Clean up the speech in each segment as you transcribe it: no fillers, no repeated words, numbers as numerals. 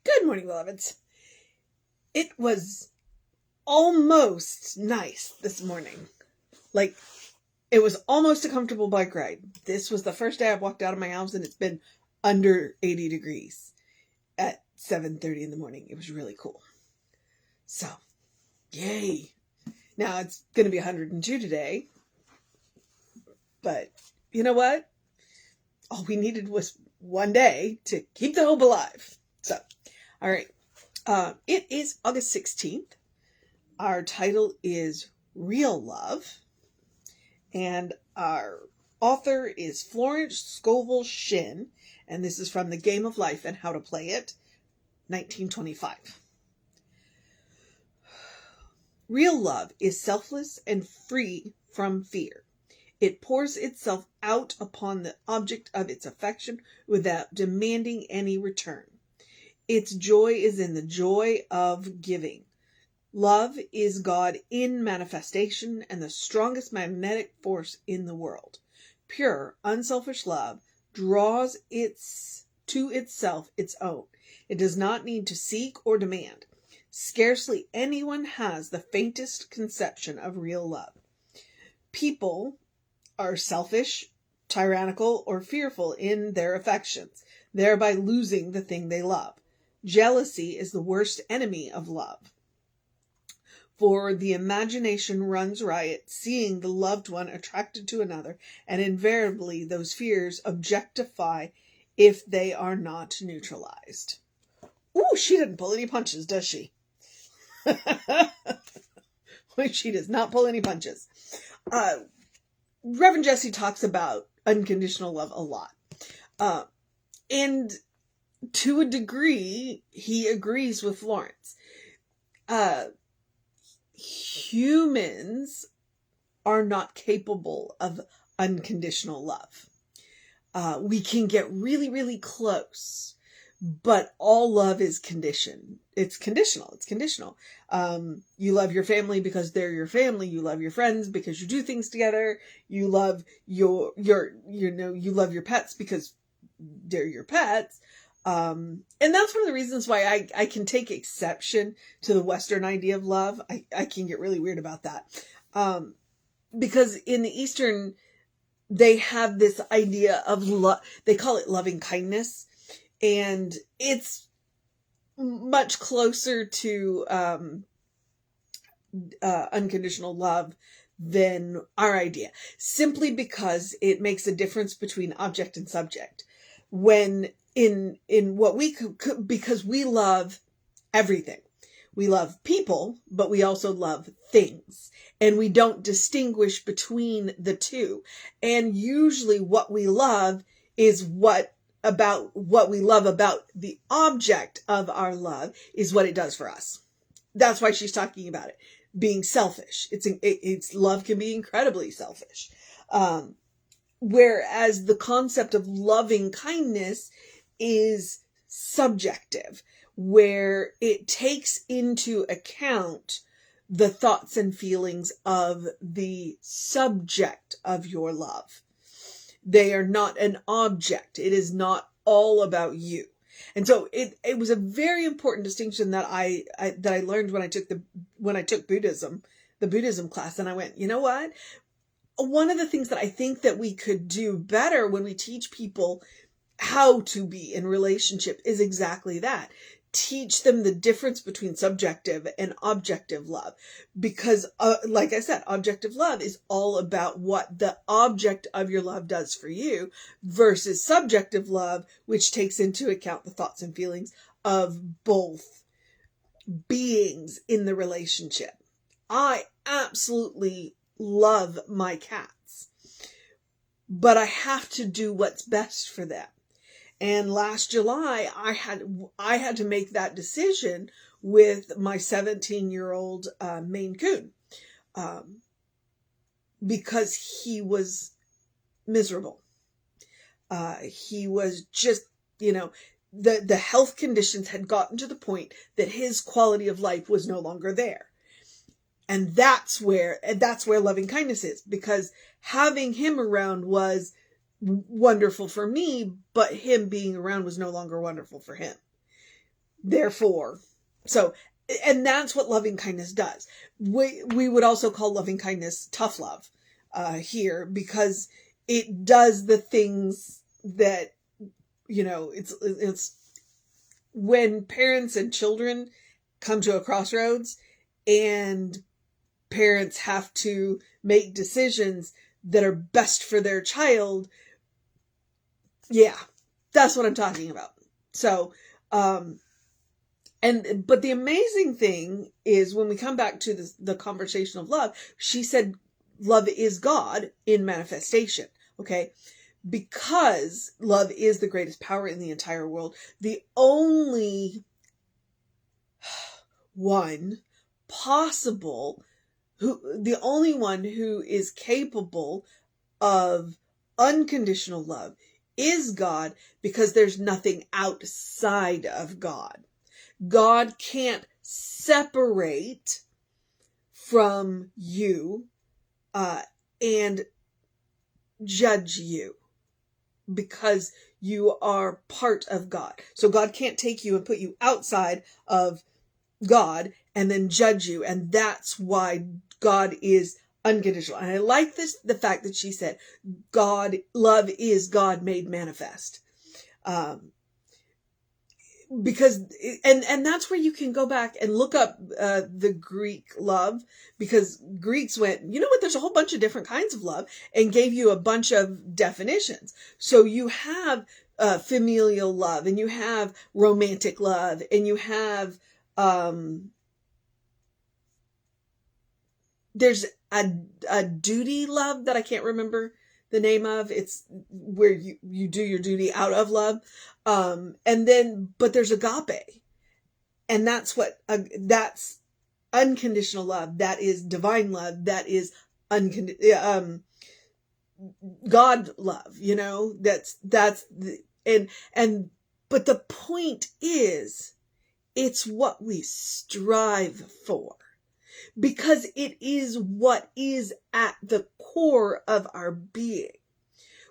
Good morning, beloveds. It was almost nice this morning. Like, it was almost a comfortable bike ride. This was the first day I've walked out of my house and it's been under 80 degrees at 7:30 in the morning. It was really cool. So, yay. Now it's going to be 102 today. But you know what? All we needed was one day to keep the hope alive. So, all right. It is August 16th. Our title is Real Love. And our author is Florence Scovel Shinn. And this is from The Game of Life and How to Play It, 1925. Real love is selfless and free from fear. It pours itself out upon the object of its affection without demanding any return. Its joy is in the joy of giving. Love is God in manifestation and the strongest magnetic force in the world. Pure, unselfish love draws to itself its own. It does not need to seek or demand. Scarcely anyone has the faintest conception of real love. People are selfish, tyrannical, or fearful in their affections, thereby losing the thing they love. Jealousy is the worst enemy of love. For the imagination runs riot, seeing the loved one attracted to another, and invariably those fears objectify if they are not neutralized. Ooh, she didn't pull any punches, does she? She does not pull any punches. Reverend Jesse talks about unconditional love a lot. And to a degree, he agrees with Florence. Humans are not capable of unconditional love. We can get really, really close, but all love is conditioned. It's conditional. It's conditional. You love your family because they're your family. You love your friends because you do things together. You love you love your pets because they're your pets. And that's one of the reasons why I can take exception to the Western idea of love. I can get really weird about that. Because in the Eastern, they have this idea of love. They call it loving kindness. And it's much closer to unconditional love than our idea, simply because it makes a difference between object and subject. When in what we could, because we love everything. We love people, but we also love things. And we don't distinguish between the two. And usually what we love is what we love about the object of our love is what it does for us. That's why she's talking about it being selfish. It's love can be incredibly selfish. Whereas the concept of loving kindness is subjective, where it takes into account the thoughts and feelings of the subject of your love. They are not an object. It is not all about you. And so it was a very important distinction that I learned when I took Buddhism, the Buddhism class. And I went, you know what? One of the things that I think that we could do better when we teach people how to be in relationship is exactly that. Teach them the difference between subjective and objective love. Because, like I said, objective love is all about what the object of your love does for you versus subjective love, which takes into account the thoughts and feelings of both beings in the relationship. I absolutely love my cats, but I have to do what's best for them. And last July, I had to make that decision with my 17-year-old Maine Coon, because he was miserable. He was just, the health conditions had gotten to the point that his quality of life was no longer there. And that's where loving kindness is, because having him around was wonderful for me, but him being around was no longer wonderful for him. Therefore, so, and that's what loving kindness does. We would also call loving kindness tough love here, because it does the things that, it's when parents and children come to a crossroads and parents have to make decisions that are best for their child. Yeah, that's what I'm talking about. So, but the amazing thing is when we come back to the conversation of love, she said, love is God in manifestation. Okay. Because love is the greatest power in the entire world. The only one who is capable of unconditional love is God, because there's nothing outside of God. God can't separate from you and judge you, because you are part of God. So God can't take you and put you outside of God and then judge you. And that's why God is unconditional. And I like the fact that she said, love is God made manifest. Because, and that's where you can go back and look up the Greek love, because Greeks went, you know what, there's a whole bunch of different kinds of love, and gave you a bunch of definitions. So you have familial love, and you have romantic love, and you have there's a duty love that I can't remember the name of. It's where you do your duty out of love. But there's agape. And that's that's unconditional love. That is divine love. That is God love, but the point is, it's what we strive for, because it is what is at the core of our being.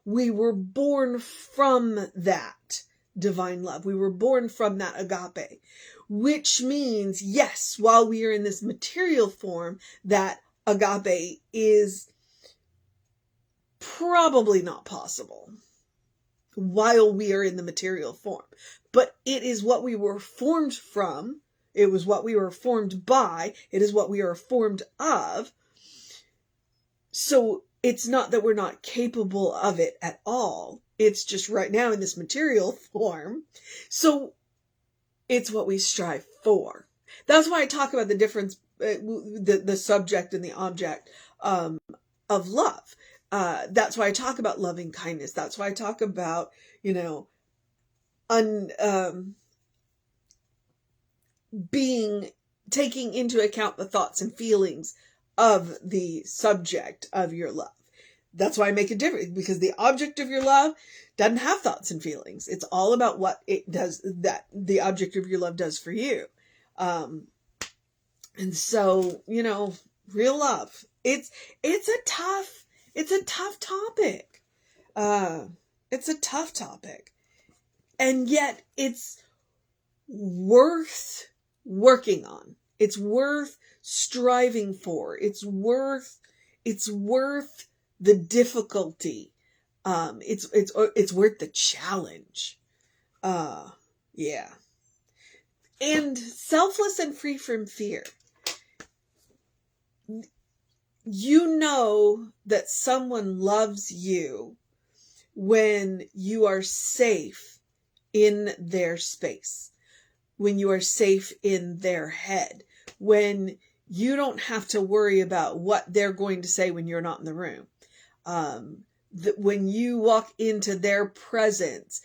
We were born from that divine love. We were born from that agape, which means, yes, while we are in this material form, that agape is probably not possible while we are in the material form. But it is what we were formed from. It was what we were formed by. It is what we are formed of. So it's not that we're not capable of it at all. It's just right now in this material form. So it's what we strive for. That's why I talk about the difference, the subject and the object of love. That's why I talk about loving kindness. That's why I talk about, taking into account the thoughts and feelings of the subject of your love. That's why I make a difference, because the object of your love doesn't have thoughts and feelings. It's all about what it does, that the object of your love does for you. And so, real love, it's a tough topic. It's a tough topic, and yet it's worth working on. It's worth striving for. It's worth the difficulty. It's worth the challenge. Yeah. And selfless and free from fear. You know that someone loves you when you are safe in their space, when you are safe in their head, when you don't have to worry about what they're going to say when you're not in the room. When you walk into their presence,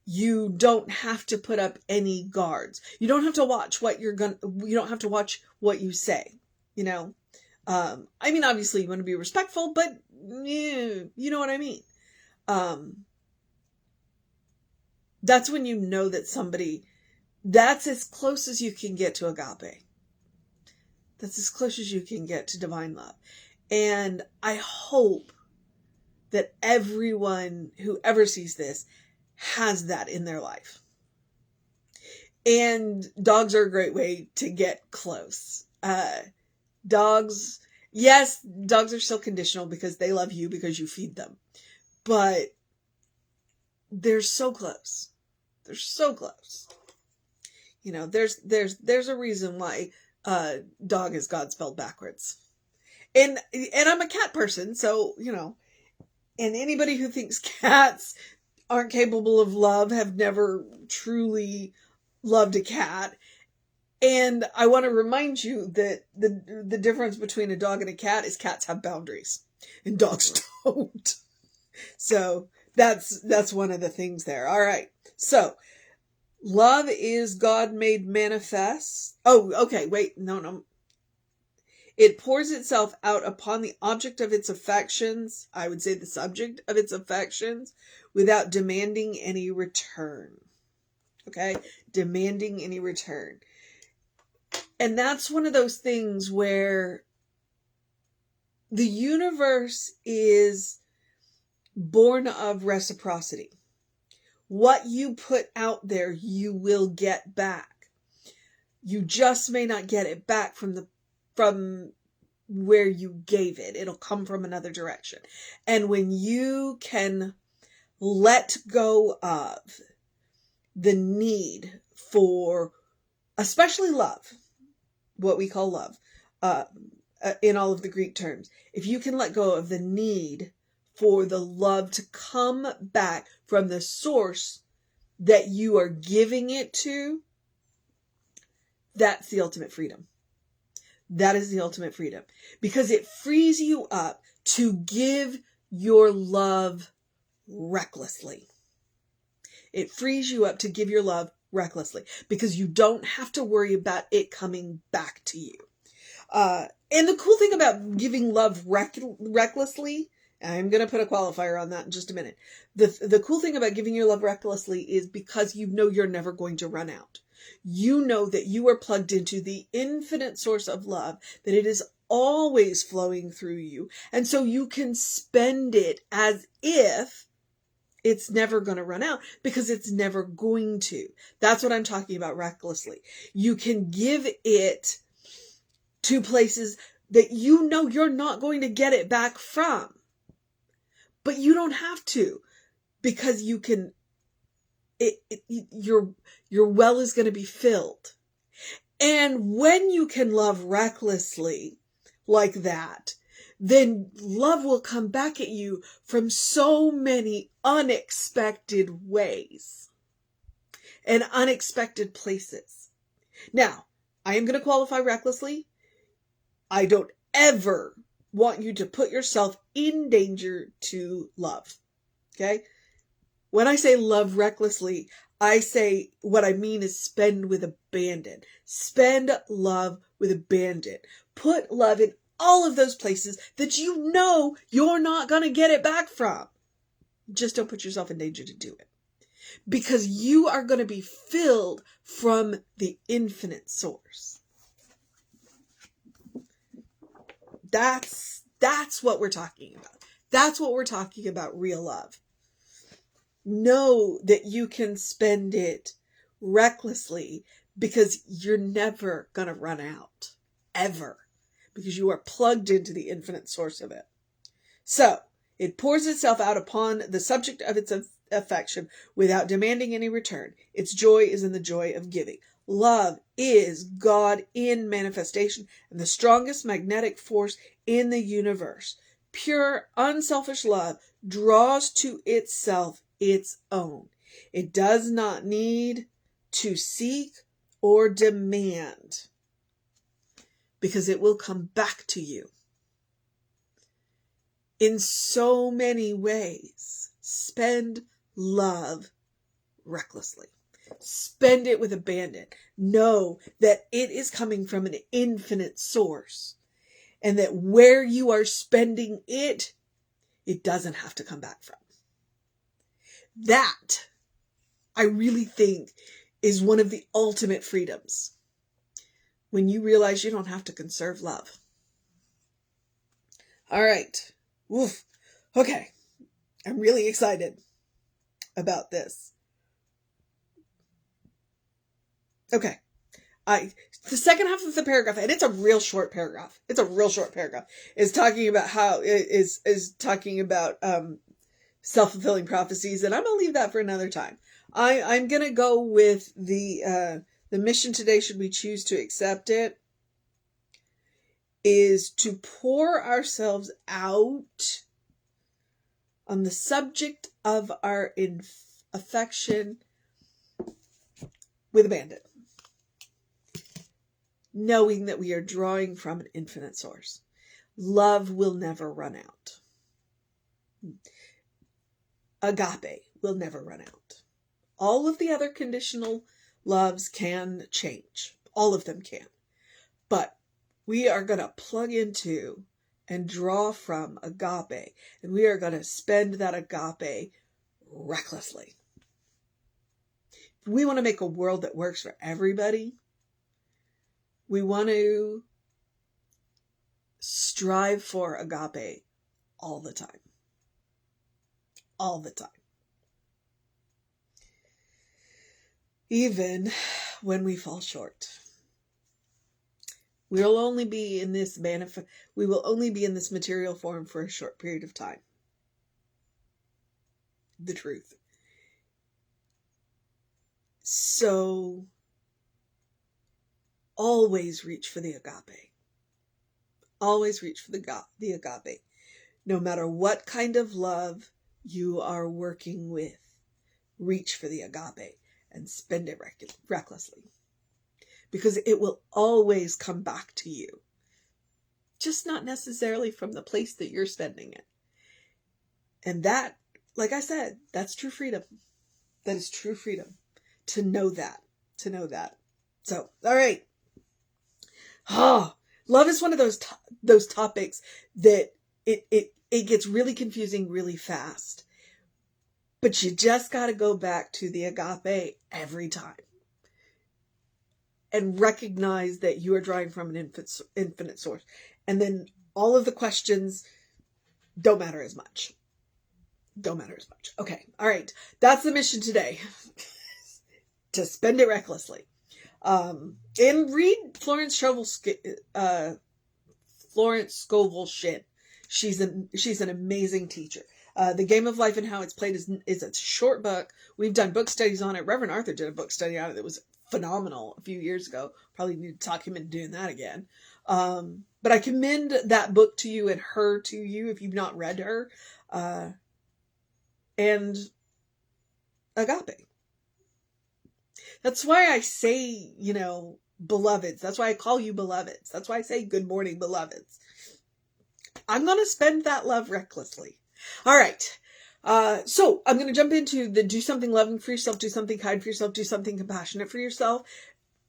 you don't have to put up any guards. You don't have to watch you don't have to watch what you say, obviously you want to be respectful, but you know what I mean? That's when you know that that's as close as you can get to agape. That's as close as you can get to divine love. And I hope that everyone who ever sees this has that in their life. And dogs are a great way to get close. Dogs, yes, dogs are still conditional because they love you because you feed them. But they're so close. They're so close. You know, there's a reason why dog is God spelled backwards. And I'm a cat person, so, you know, and anybody who thinks cats aren't capable of love have never truly loved a cat. And I want to remind you that the difference between a dog and a cat is cats have boundaries and dogs don't. So that's one of the things there. All right. So love is God made manifest. Oh, okay. Wait, no. It pours itself out upon the object of its affections. I would say the subject of its affections without demanding any return. Okay. Demanding any return. And that's one of those things where the universe is born of reciprocity. What you put out there, you will get back. You just may not get it back from where you gave it. It'll come from another direction. And when you can let go of the need for, especially love, what we call love, in all of the Greek terms. If you can let go of the need for the love to come back from the source that you are giving it to, that's the ultimate freedom. That is the ultimate freedom. Because it frees you up to give your love recklessly. It frees you up to give your love recklessly because you don't have to worry about it coming back to you. And the cool thing about giving love recklessly, I'm going to put a qualifier on that in just a minute. The cool thing about giving your love recklessly is because you know you're never going to run out. You know that you are plugged into the infinite source of love, that it is always flowing through you. And so you can spend it as if it's never going to run out because it's never going to. That's what I'm talking about recklessly. You can give it to places that you know you're not going to get it back from. But you don't have to because you can, your well is going to be filled. And when you can love recklessly like that, then love will come back at you from so many unexpected ways and unexpected places. Now, I am going to qualify recklessly. I don't ever want you to put yourself in danger to love. Okay? When I say love recklessly, I say what I mean is spend with abandon. Spend love with abandon. Put love in all of those places that you know you're not going to get it back from. Just don't put yourself in danger to do it. Because you are going to be filled from the infinite source. That's what we're talking about. That's what we're talking about, real love. Know that you can spend it recklessly because you're never going to run out. Ever. Because you are plugged into the infinite source of it. So, it pours itself out upon the subject of its affection without demanding any return. Its joy is in the joy of giving. Love is God in manifestation and the strongest magnetic force in the universe. Pure, unselfish love draws to itself its own. It does not need to seek or demand because it will come back to you in so many ways. Spend love recklessly. Spend it with abandon. Know that it is coming from an infinite source and that where you are spending it, it doesn't have to come back from. That, I really think, is one of the ultimate freedoms. When you realize you don't have to conserve love. All right. Woof. Okay. I'm really excited about this. Okay. The second half of the paragraph, and it's a real short paragraph. It's a real short paragraph. Is talking about how is talking about self-fulfilling prophecies, and I'm gonna leave that for another time. I'm gonna go with the mission today, should we choose to accept it, is to pour ourselves out on the subject of our affection with abandon, knowing that we are drawing from an infinite source. Love will never run out. Agape will never run out. All of the other conditional loves can change. All of them can. But we are going to plug into and draw from agape, and we are going to spend that agape recklessly. If we want to make a world that works for everybody, we want to strive for agape all the time. All the time. Even when we fall short. We will only be in this material form for a short period of time. The truth. So always reach for the agape. Always reach for the agape. No matter what kind of love you are working with, reach for the agape and spend it recklessly. Because it will always come back to you. Just not necessarily from the place that you're spending it. And that, like I said, that's true freedom. That is true freedom. To know that. To know that. So, all right. Love is one of those topics that it gets really confusing really fast. But you just got to go back to the agape every time. And recognize that you are drawing from an infinite source. And then all of the questions don't matter as much. Don't matter as much. Okay. All right. That's the mission today. To spend it recklessly. And read Florence Scovel Shinn. She's an amazing teacher. The Game of Life and How It's Played is a short book. We've done book studies on it. Reverend Arthur did a book study on it that was phenomenal a few years ago. Probably need to talk him into doing that again. But I commend that book to you and her to you if you've not read her. And agape. That's why I say, beloveds. That's why I call you beloveds. That's why I say good morning, beloveds. I'm going to spend that love recklessly. All right. So I'm going to jump into the do something loving for yourself, do something kind for yourself, do something compassionate for yourself.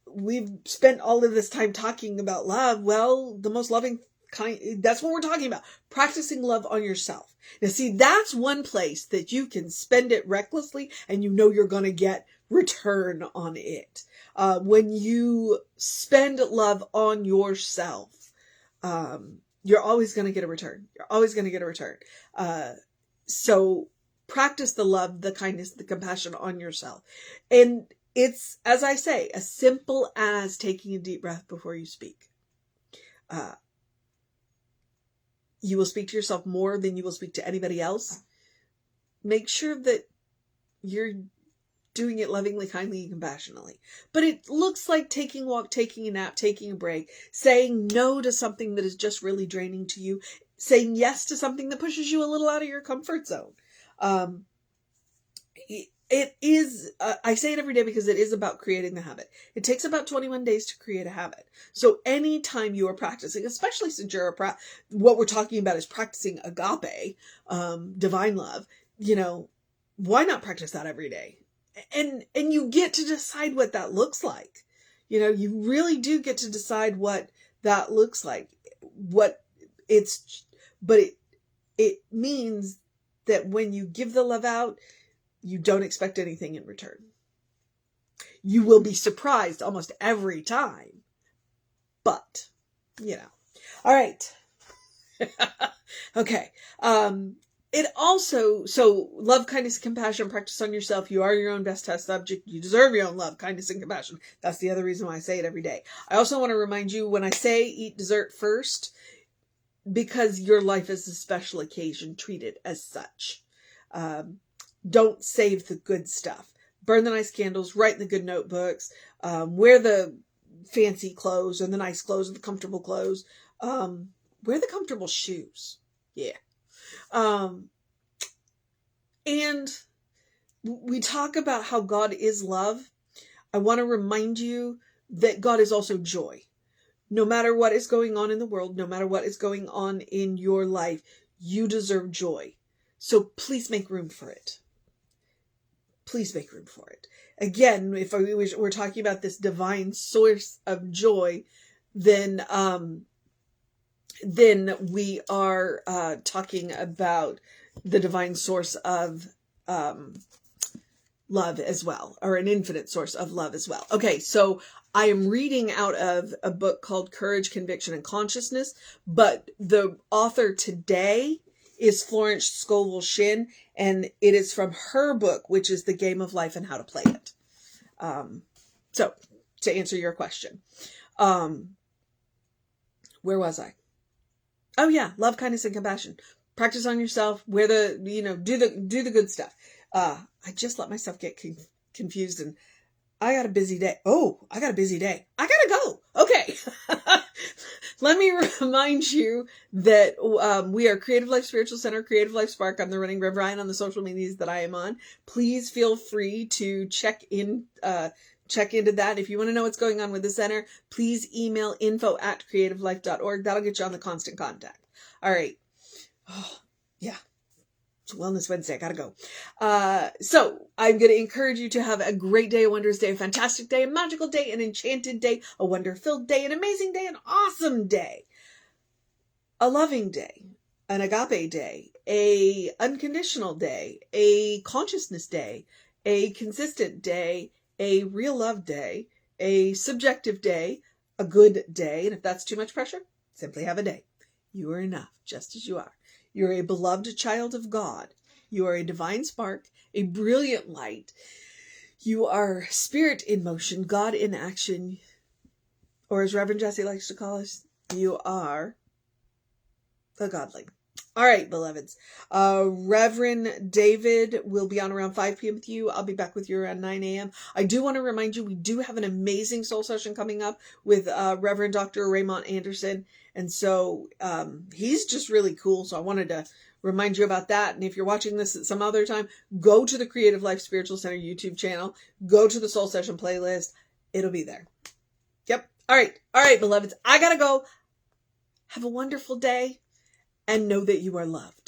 We've spent all of this time talking about love. Well, the most loving kind, that's what we're talking about. Practicing love on yourself. Now see, that's one place that you can spend it recklessly and you're going to get return on it. When you spend love on yourself, you're always going to get a return. You're always going to get a return. So practice the love, the kindness, the compassion on yourself. And it's, as I say, as simple as taking a deep breath before you speak. You will speak to yourself more than you will speak to anybody else. Make sure that you're doing it lovingly, kindly, and compassionately. But it looks like taking a walk, taking a nap, taking a break, saying no to something that is just really draining to you, saying yes to something that pushes you a little out of your comfort zone. It is, I say it every day because it is about creating the habit. It takes about 21 days to create a habit. So anytime you are practicing, especially since what we're talking about is practicing agape, divine love, why not practice that every day? And you get to decide what that looks like. You really do get to decide what that looks like. But it means that when you give the love out, you don't expect anything in return. You will be surprised almost every time. But, all right. Okay. it also, so love, kindness, and compassion, practice on yourself. You are your own best test subject. You deserve your own love, kindness, and compassion. That's the other reason why I say it every day. I also want to remind you when I say eat dessert first, because your life is a special occasion, treat it as such. Don't save the good stuff. Burn the nice candles, write the good notebooks, wear the fancy clothes and the nice clothes and the comfortable clothes. Wear the comfortable shoes. Yeah. And we talk about how God is love. I want to remind you that God is also joy. No matter what is going on in the world, no matter what is going on in your life, you deserve joy. So please make room for it. Please make room for it. Again, if we're talking about this divine source of joy, then we are talking about the divine source of love as well, or an infinite source of love as well. Okay, so I am reading out of a book called Courage, Conviction, and Consciousness, but the author today is Florence Scovel Shinn, and it is from her book, which is The Game of Life and How to Play It. So, to answer your question, where was I? Oh yeah, love, kindness, and compassion. Practice on yourself. Wear the, do the good stuff. I just let myself get confused, and I got a busy day. Oh, I got a busy day. I gotta go. Okay. Let me remind you that we are Creative Life Spiritual Center, Creative Life Spark. I'm the running Rev Ryan on the social medias that I am on. Please feel free to check into that. If you want to know what's going on with the center, please email info@creativelife.org. That'll get you on the constant contact. All right. Oh, yeah. It's Wellness Wednesday. I gotta go. So I'm going to encourage you to have a great day, a wondrous day, a fantastic day, a magical day, an enchanted day, a wonder-filled day, an amazing day, an awesome day, a loving day, an agape day, a unconditional day, a consciousness day, a consistent day, a real love day, a subjective day, a good day. And if that's too much pressure, simply have a day. You are enough just as you are. You're a beloved child of God. You are a divine spark, a brilliant light. You are spirit in motion, God in action. Or as Reverend Jesse likes to call us, you are the godly. All right, beloveds. Reverend David will be on around 5 p.m. with you. I'll be back with you around 9 a.m. I do want to remind you, we do have an amazing soul session coming up with Reverend Dr. Raymond Anderson. And so he's just really cool. So I wanted to remind you about that. And if you're watching this at some other time, go to the Creative Life Spiritual Center YouTube channel. Go to the soul session playlist. It'll be there. Yep. All right, beloveds. I got to go. Have a wonderful day. And know that you are loved.